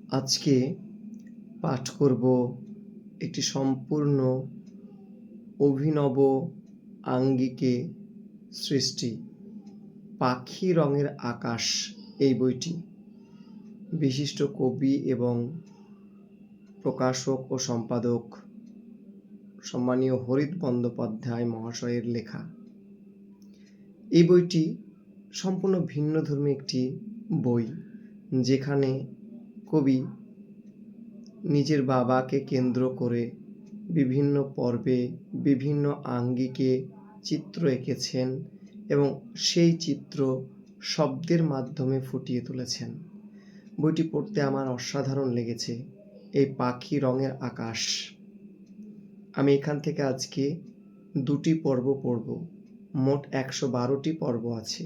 আজকে পাঠ করব একটি সম্পূর্ণ অভিনব আঙ্গিকে সৃষ্টি পাখি রঙের আকাশ। এই বইটি বিশিষ্ট কবি এবং প্রকাশক ও সম্পাদক সম্মানীয় হরিত বন্দ্যোপাধ্যায় মহাশয়ের লেখা। এই বইটি সম্পূর্ণ ভিন্নধর্মী একটি বই, যেখানে কবি নিজের বাবাকে কেন্দ্র করে বিভিন্ন পর্বে বিভিন্ন আঙ্গিকে চিত্র এঁকেছেন এবং সেই চিত্র শব্দের মাধ্যমে ফুটিয়ে তুলেছেন। বইটি পড়তে আমার অসাধারণ লেগেছে। এই পাখি রঙের আকাশ, আমি এখান থেকে আজকে 2টি পর্ব পড়ব। মোট 112টি পর্ব আছে।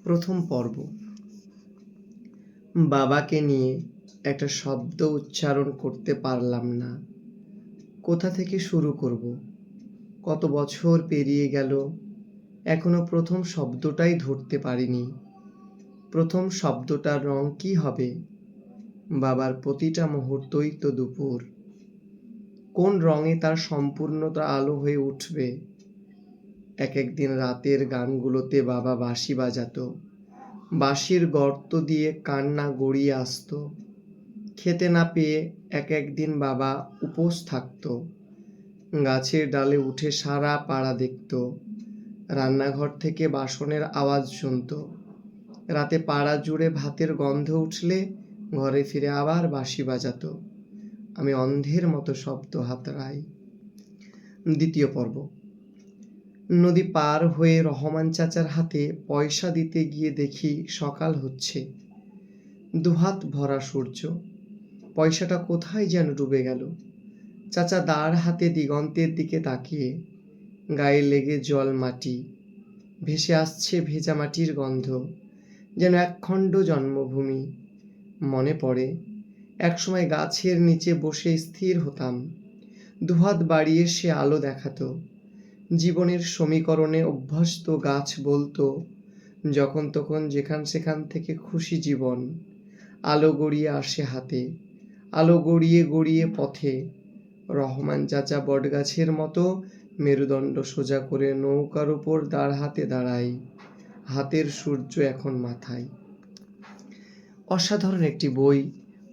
প্রথম পর্ব, বাবাকে নিয়ে একটা শব্দ উচ্চারণ করতে পারলাম না। কোথা থেকে শুরু করব? কত বছর পেরিয়ে গেল, এখনো প্রথম শব্দটাই ধরতে পারিনি। প্রথম শব্দটার রং কি হবে? বাবার প্রতিটা মুহূর্তই তো দুপুর। কোন রঙে তার সম্পূর্ণতা আলো হয়ে উঠবে? এক একদিন রাতের গানগুলোতে বাবা বাঁশি বাজাতো, বাঁশির গর্ত দিয়ে কান্না গড়িয়ে আসতো। খেতে না পেয়ে এক একদিন বাবা উপোস থাকতো, গাছের ডালে উঠে সারা পাড়া দেখত, রান্নাঘর থেকে বাসনের আওয়াজ শুনত। রাতে পাড়া জুড়ে ভাতের গন্ধ উঠলে ঘরে ফিরে আবার বাঁশি বাজাতো। আমি অন্ধের মতো শব্দ হাতড়াই। দ্বিতীয় পর্ব, নদী পার হয়ে রহমান চাচার হাতে পয়সা দিতে গিয়ে দেখি সকাল হচ্ছে, দুহাত ভরা সূর্য। পয়সাটা কোথায় যেন ডুবে গেল। চাচা দাঁড় হাতে দিগন্তের দিকে তাকিয়ে, গায়ে লেগে জল মাটি, ভেসে আসছে ভেজা মাটির গন্ধ, যেন একখণ্ড জন্মভূমি। মনে পড়ে একসময় গাছের নিচে বসে স্থির হতাম, দুহাত বাড়িয়ে সে আলো দেখাতো। জীবনের সমীকরণে অভ্যস্ত গাছ বলতো, যখন তখন যেখান সেখান থেকে খুশি জীবন। আলো গড়িয়ে আসে হাতে, আলো গড়িয়ে গড়িয়ে পথে। রহমান চাচা বটগাছের মতো মেরুদণ্ড সোজা করে নৌকার উপর দাঁড় হাতে দাঁড়াই, হাতের সূর্য এখন মাথায়। অসাধারণ একটি বই,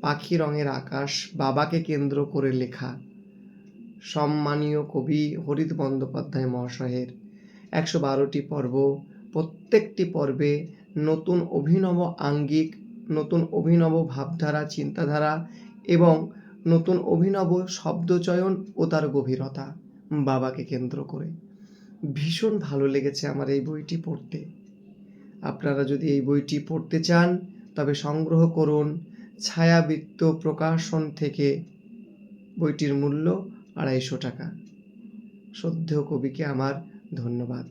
পাখি রঙের আকাশ, বাবাকে কেন্দ্র করে লেখা সম্মানীয় কবি হরিত বন্দ্যোপাধ্যায় মহাশয়ের। 112টি পর্ব, প্রত্যেকটি পর্বে নতুন অভিনব আঙ্গিক, নতুন অভিনব ভাবধারা, চিন্তাধারা এবং নতুন অভিনব শব্দচয়ন ও তার গভীরতা, বাবাকে কেন্দ্র করে। ভীষণ ভালো লেগেছে আমার এই বইটি পড়তে। আপনারা যদি এই বইটি পড়তে চান তবে সংগ্রহ করুন ছায়াবৃত্ত প্রকাশন থেকে। বইটির মূল্য 250 টাকা। শ্রদ্ধেয় কবিকে আমার ধন্যবাদ।